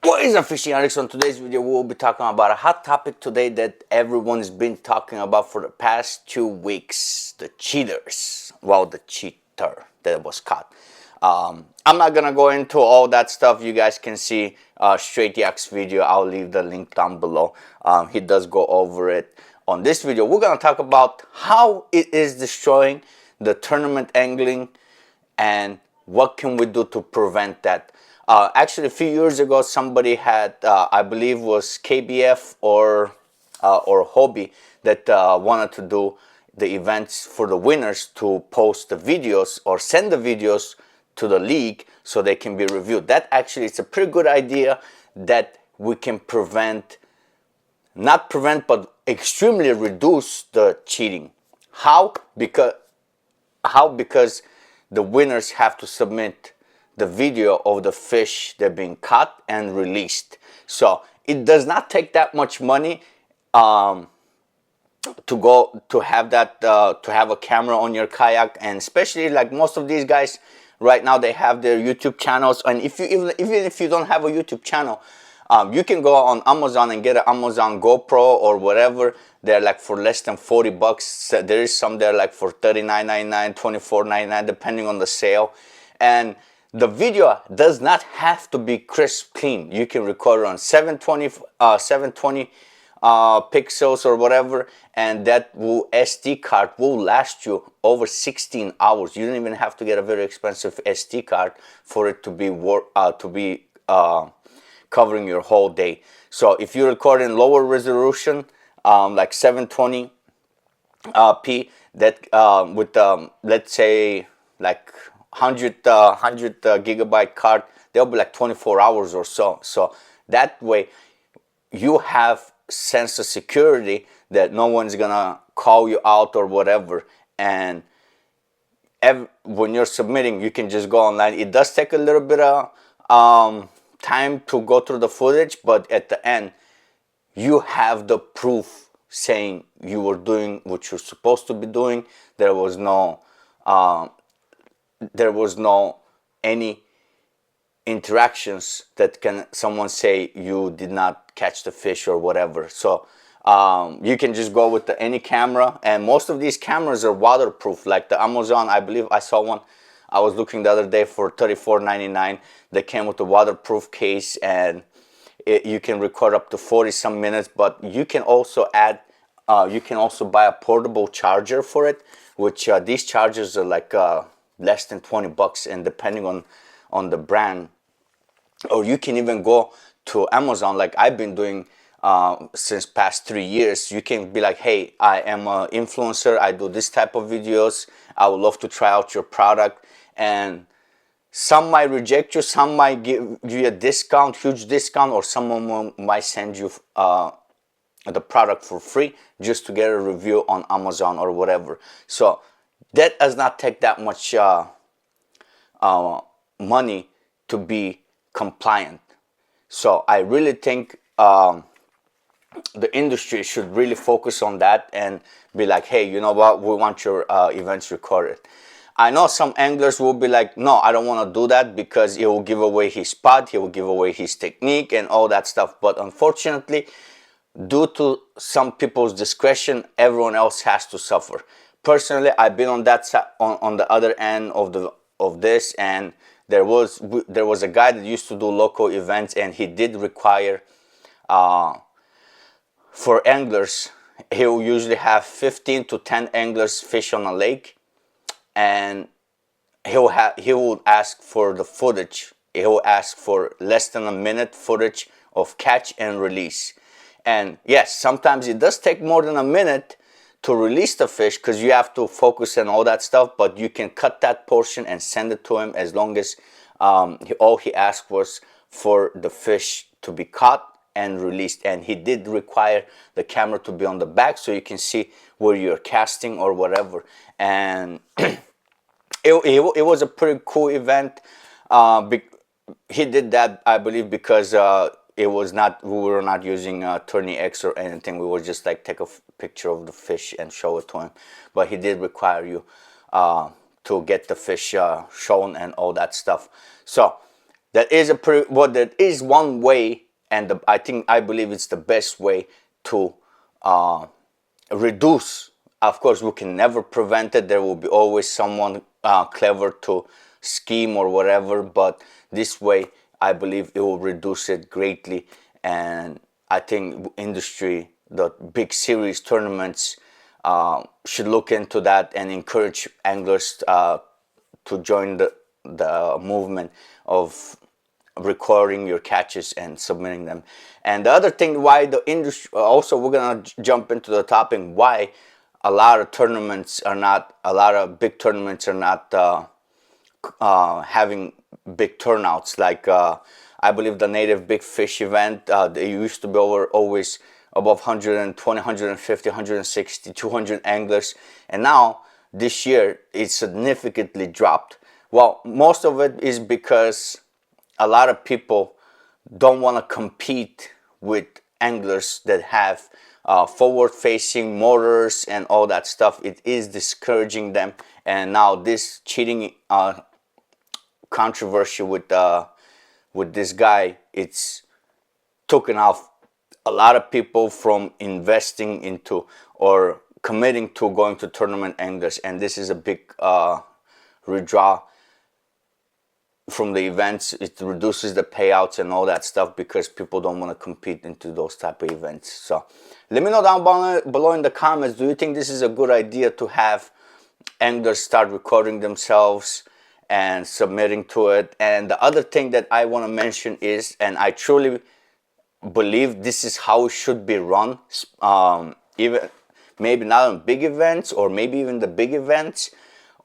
What is up, fishing addicts? On today's video, we'll be talking about a hot topic today that everyone's been talking about for the past 2 weeks: the cheaters. Well, the cheater that was caught. I'm not gonna go into all that stuff. You guys can see Straight Yak's video. I'll leave the link down below. He does go over it. On this video, we're gonna talk about how it is destroying the tournament angling and what can we do to prevent that. Actually, a few years ago, somebody had, I believe, was KBF or Hobby that wanted to do the events for the winners to post the videos or send the videos to the league so they can be reviewed. That actually is a pretty good idea that we can not prevent, but extremely reduce the cheating. How? Because the winners have to submit the video of the fish they're being caught and released. So it does not take that much money to have a camera on your kayak, and especially like most of these guys right now, they have their YouTube channels. And even if you don't have a YouTube channel, you can go on Amazon and get an Amazon GoPro or whatever. They're like for less than 40 bucks. There is some there like for $39.99, $24.99, depending on the sale. And the video does not have to be crisp clean. You can record it on 720 pixels or whatever, and that SD card will last you over 16 hours. You don't even have to get a very expensive SD card for it to be covering your whole day. So if you record in lower resolution, like 720p, that with let's say like 100 gigabyte card, they'll be like 24 hours or so. So that way you have sense of security that no one's gonna call you out or whatever. And when you're submitting, you can just go online. It does take a little bit of time to go through the footage, but at the end you have the proof saying you were doing what you're supposed to be doing. There was no any interactions that can someone say you did not catch the fish or whatever. So you can just go with any camera, and most of these cameras are waterproof. Like the Amazon, I believe I saw one, I was looking the other day for $34.99. They came with a waterproof case, and you can record up to 40 some minutes. But you can also add, you can also buy a portable charger for it, which these chargers are like less than 20 bucks, and depending on the brand. Or you can even go to Amazon, like I've been doing since past 3 years. You can be like, hey, I am an influencer, I do this type of videos, I would love to try out your product. And some might reject you, some might give you a discount, huge discount, or someone might send you the product for free just to get a review on Amazon or whatever. So that does not take that much money to be compliant. So I really think the industry should really focus on that and be like, hey, you know what, we want your events recorded. I know some anglers will be like, no, I don't want to do that because it will give away his spot, he will give away his technique and all that stuff. But unfortunately, due to some people's discretion, everyone else has to suffer. Personally, I've been on that on the other end of this, and there was a guy that used to do local events, and he did require for anglers, he will usually have 15 to 10 anglers fish on a lake, and he will ask for the footage. He will ask for less than a minute footage of catch and release. And yes, sometimes it does take more than a minute to release the fish because you have to focus and all that stuff, but you can cut that portion and send it to him as long as all he asked was for the fish to be caught and released. And he did require the camera to be on the back so you can see where you're casting or whatever. And it was a pretty cool event. He did that, I believe, because we were not using Tourney X or anything. We would just like take a picture of the fish and show it to him. But he did require you to get the fish shown and all that stuff. So that is that is one way, and I believe it's the best way to reduce. Of course, we can never prevent it. There will be always someone clever to scheme or whatever, but this way, I believe it will reduce it greatly. And I think industry, the big series tournaments, should look into that and encourage anglers to join the movement of recording your catches and submitting them. And the other thing, why the industry, also we're gonna jump into the topic why a lot of big tournaments are not having big turnouts. Like I believe the native big fish event, they used to be always above 120, 150, 160, 200 anglers, and now this year it significantly dropped. Well, most of it is because a lot of people don't want to compete with anglers that have forward-facing motors and all that stuff. It is discouraging them, and now this cheating controversy with this guy, it's taken off a lot of people from investing into or committing to going to tournament anglers, and this is a big redraw from the events. It reduces the payouts and all that stuff because people don't want to compete into those type of events. So let me know down below in the comments, do you think this is a good idea to have anglers start recording themselves and submitting to it? And the other thing that I want to mention is, and I truly believe this is how it should be run, even maybe not on big events or maybe even the big events,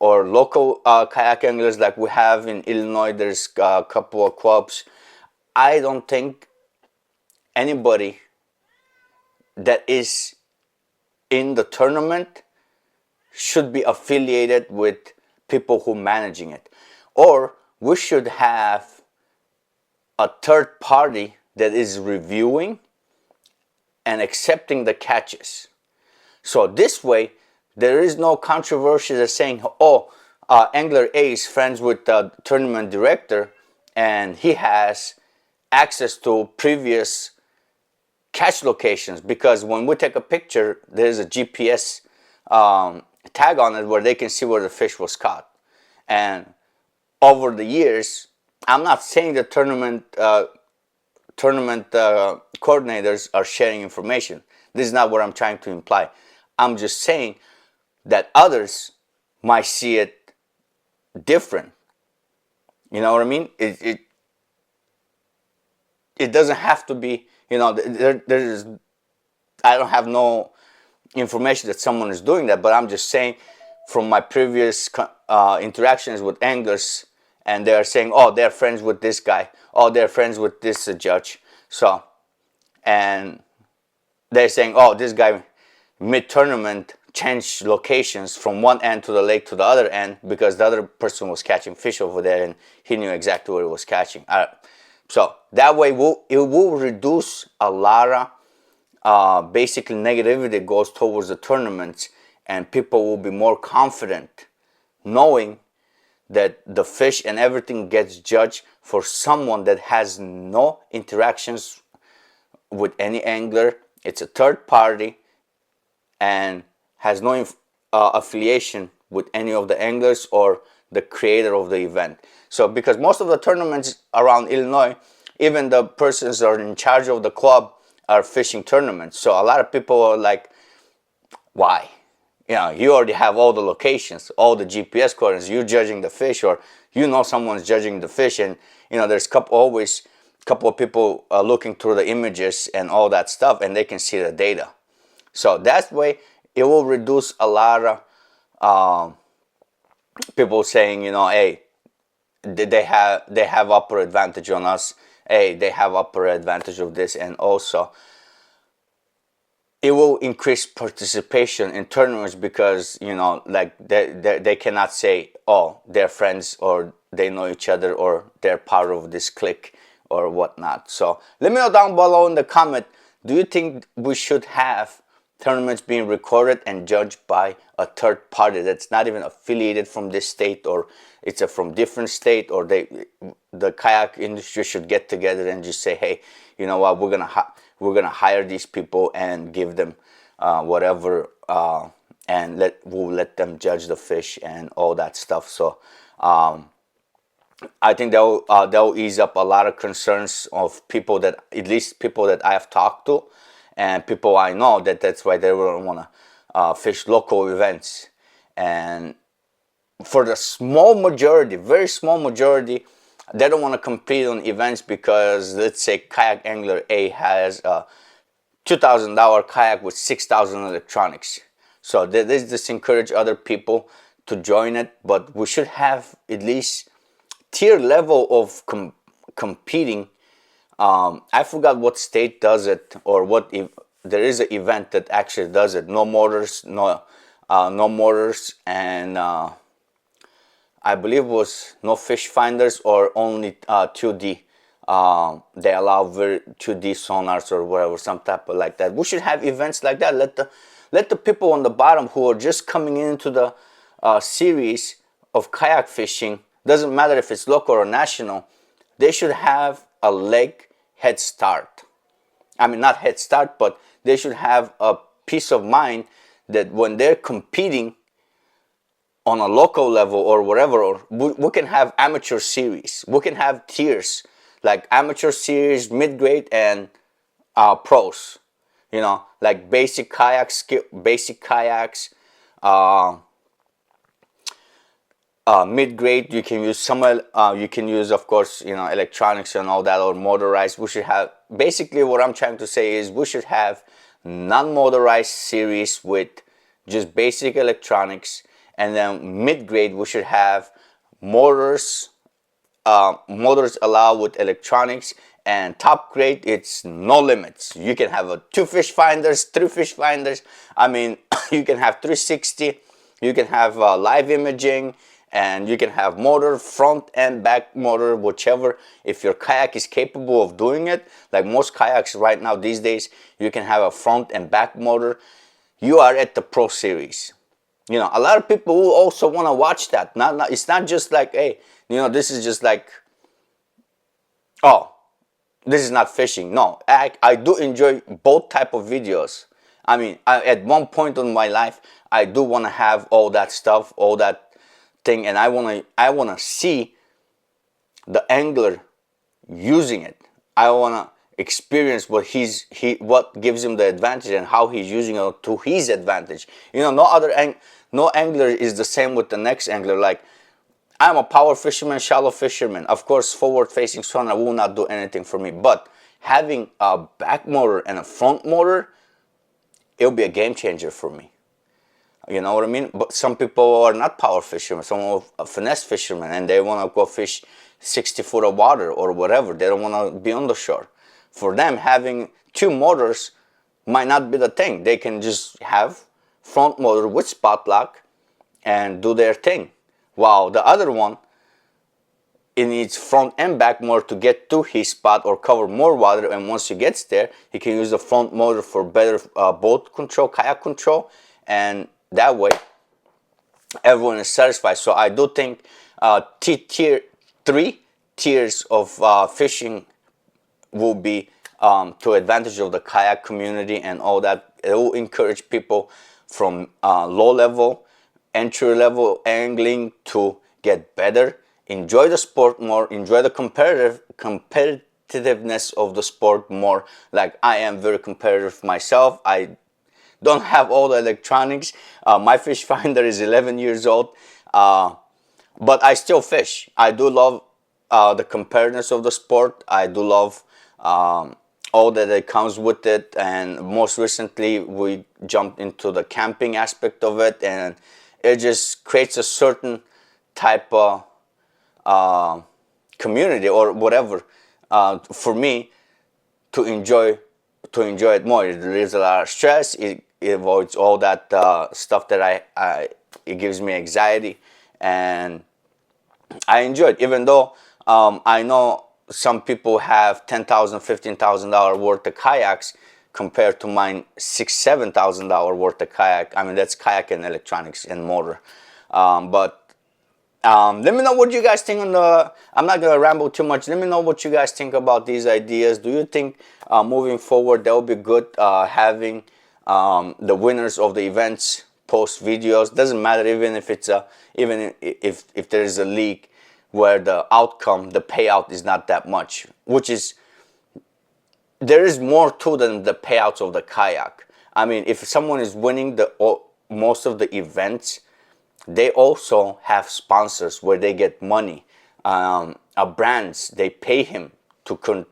or local kayak anglers like we have in Illinois. There's a couple of clubs. I don't think anybody that is in the tournament should be affiliated with people who are managing it. Or we should have a third party that is reviewing and accepting the catches. So this way, there is no controversy that's saying, oh, Angler A is friends with the tournament director and he has access to previous catch locations, because when we take a picture, there's a GPS tag on it where they can see where the fish was caught. And over the years, I'm not saying the tournament coordinators are sharing information. This is not what I'm trying to imply. I'm just saying that others might see it different. You know what I mean? It doesn't have to be, you know, there's, I don't have no information that someone is doing that, but I'm just saying from my previous interactions with anglers, and they're saying, oh, they're friends with this guy, oh, they're friends with this judge. So, and they're saying, oh, this guy mid-tournament changed locations from one end to the lake to the other end because the other person was catching fish over there and he knew exactly where he was catching. So that way it will reduce a lot of basically negativity that goes towards the tournaments, and people will be more confident knowing that the fish and everything gets judged for someone that has no interactions with any angler. It's a third party and has no affiliation with any of the anglers or the creator of the event. So because most of the tournaments around Illinois, even the persons that are in charge of the club are fishing tournaments. So a lot of people are like, why? You know, you already have all the locations, all the GPS coordinates, you're judging the fish, or you know someone's judging the fish, and you know there's always a couple of people looking through the images and all that stuff, and they can see the data. So that way it will reduce a lot of people saying, you know, hey, they have upper advantage on us, hey, they have upper advantage of this. And also it will increase participation in tournaments because, you know, like they cannot say, oh, they're friends or they know each other or they're part of this clique or whatnot. So let me know down below in the comment, do you think we should have tournaments being recorded and judged by a third party that's not even affiliated from this state, or it's from different state, or the kayak industry should get together and just say, hey, you know what, we're gonna hire these people and give them whatever, and we'll let them judge the fish and all that stuff. So I think that'll ease up a lot of concerns of people, that at least people that I have talked to, and people I know, that's why they don't want to fish local events. And for the small majority, very small majority, they don't want to compete on events because, let's say, Kayak Angler A has a $2,000 kayak with 6,000 electronics. So they just encourage other people to join it, but we should have at least tier level of competing. I forgot what state does it, or what if there is an event that actually does it. No motors, no motors, and I believe it was no fish finders, or only 2D. They allow 2D sonars or whatever, some type of like that. We should have events like that. Let the people on the bottom who are just coming into the series of kayak fishing, doesn't matter if it's local or national, they should have a head start. I mean, not head start, but they should have a peace of mind that when they're competing on a local level or whatever, or we can have amateur series. We can have tiers, like amateur series, mid-grade, and pros. You know, like basic kayaks, mid-grade, you can use you can use, of course, you know, electronics and all that, or motorized. We should have, basically what I'm trying to say is, we should have non-motorized series with just basic electronics, and then mid-grade we should have motors allowed with electronics, and top grade, it's no limits. You can have 2 fish finders, 3 fish finders. I mean, you can have 360, you can have live imaging, and you can have motor, front and back motor, whichever, if your kayak is capable of doing it. Like most kayaks right now these days, you can have a front and back motor. You are at the pro series. You know, a lot of people will also want to watch that. It's not just like, hey, you know, this is just like, oh, this is not fishing. No, I do enjoy both type of videos. I mean, at one point in my life, I do want to have all that stuff, all that thing, and I want to see the angler using it. I want to experience what what gives him the advantage, and how he's using it to his advantage. You know, no angler is the same with the next angler. Like, I'm a power fisherman, shallow fisherman. Of course, forward-facing sonar will not do anything for me, but having a back motor and a front motor, it'll be a game changer for me. You know what I mean? But some people are not power fishermen, some are finesse fishermen, and they want to go fish 60 foot of water or whatever. They don't want to be on the shore. For them, having 2 motors might not be the thing. They can just have front motor with spot lock and do their thing. While the other one, it needs front and back motor to get to his spot or cover more water, and once he gets there, he can use the front motor for better boat control, kayak control, and that way everyone is satisfied. So I do think tier 3 tiers of fishing will be to advantage of the kayak community and all that. It will encourage people from low level, entry level angling to get better, enjoy the sport more, enjoy the competitiveness of the sport more. Like, I am very competitive myself. I don't have all the electronics. My fish finder is 11 years old, but I still fish. I do love the competitiveness of the sport. I do love all that it comes with it, and most recently we jumped into the camping aspect of it, and it just creates a certain type of community or whatever for me to enjoy it more. It relieves a lot of stress. It avoids all that stuff that it gives me anxiety, and I enjoy it. Even though I know some people have $10,000, $15,000 worth of kayaks, compared to mine $6,000-7,000 worth of kayak. I mean, that's kayak and electronics and motor. Let me know what you guys think on the. I'm not gonna ramble too much. Let me know what you guys think about these ideas. Do you think moving forward that will be good, having the winners of the events post videos? Doesn't matter even if it's even if there is a league where the outcome, the payout is not that much, which is, there is more to than the payouts of the kayak. I mean, if someone is winning most of the events, they also have sponsors where they get money. Brands, they pay him to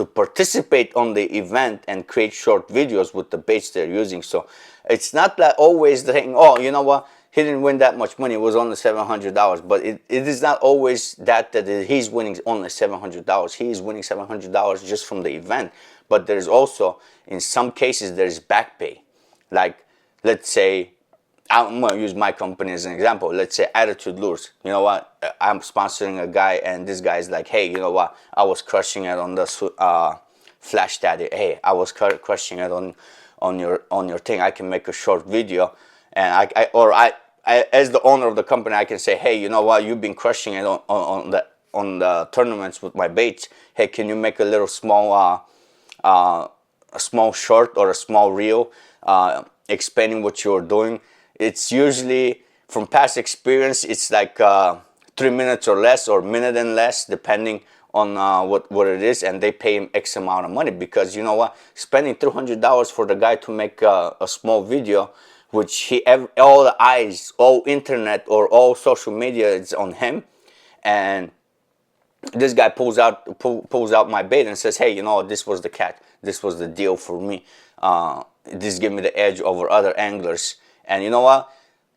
participate on the event and create short videos with the baits they're using. So it's not that always the thing, oh, you know what, he didn't win that much money, it was only $700. But it is not always that he's winning only $700. He is winning $700 just from the event. But there's also, in some cases, there's back pay. Like, let's say, I'm going to use my company as an example. Let's say Attitude Lures. You know what? I'm sponsoring a guy, and this guy's like, hey, you know what? I was crushing it on the Flash Daddy. Hey, I was crushing it on your thing. I can make a short video, and I as the owner of the company, I can say, hey, you know what? You've been crushing it on the tournaments with my baits. Hey, can you make a little small a small short or a small reel explaining what you're doing? It's usually, from past experience, it's like 3 minutes or less, or minute and less, depending on what it is, and they pay him X amount of money. Because you know what, spending $300 for the guy to make a small video, which all the eyes, all internet or all social media is on him, and this guy pulls out my bait and says, hey, you know, this was the catch, this was the deal for me, this gave me the edge over other anglers. And you know what?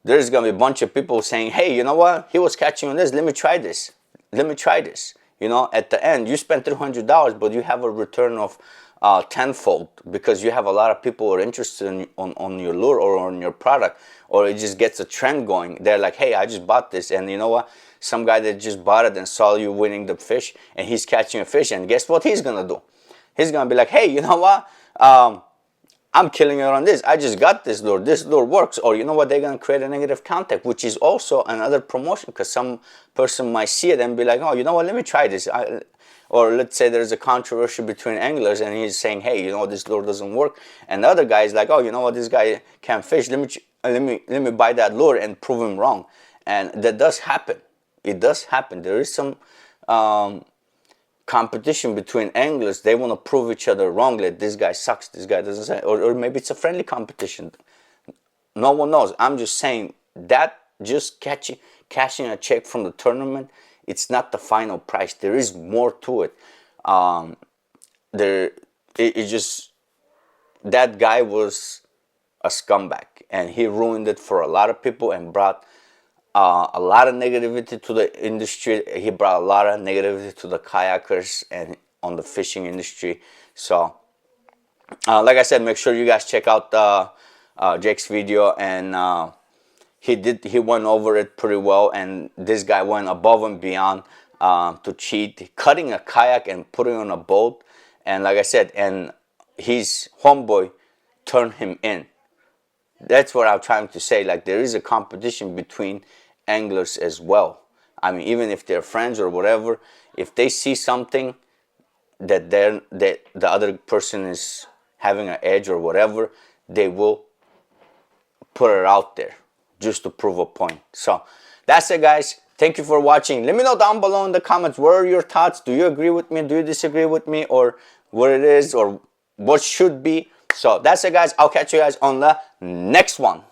There's going to be a bunch of people saying, hey, you know what? He was catching on this. Let me try this. Let me try this. You know, at the end, you spent $300, but you have a return of tenfold, because you have a lot of people who are interested on your lure or on your product, or it just gets a trend going. They're like, hey, I just bought this. And you know what? Some guy that just bought it and saw you winning the fish, and he's catching a fish. And guess what he's going to do? He's going to be like, hey, you know what? I'm killing it on this. I just got this lure. This lure works. Or you know what? They're going to create a negative contact, which is also another promotion, because some person might see it and be like, oh, you know what? Let me try this. Or let's say there's a controversy between anglers, and he's saying, hey, you know, this lure doesn't work. And the other guy is like, oh, you know what? This guy can't fish. Let me buy that lure and prove him wrong. And that does happen. It does happen. There is some competition between anglers. They want to prove each other wrong, that this guy sucks, this guy doesn't say, or maybe it's a friendly competition. No one knows. I'm just saying that just cashing a check from the tournament, it's not the final price. There is more to it. That guy was a scumbag, and he ruined it for a lot of people and brought a lot of negativity to the industry. He brought a lot of negativity to the kayakers and on the fishing industry. So, like I said, make sure you guys check out Jake's video, and he went over it pretty well. And this guy went above and beyond to cheat, cutting a kayak and putting it on a boat. And like I said, and his homeboy turned him in. That's what I'm trying to say. Like, there is a competition between anglers as well. I mean, even if they're friends or whatever, if they see something that the other person is having an edge or whatever, they will put it out there just to prove a point. So that's it, guys. Thank you for watching. Let me know down below in the comments, what are your thoughts? Do you agree with me? Do you disagree with me? Or what it is, or what should be? So that's it, guys. I'll catch you guys on the next one.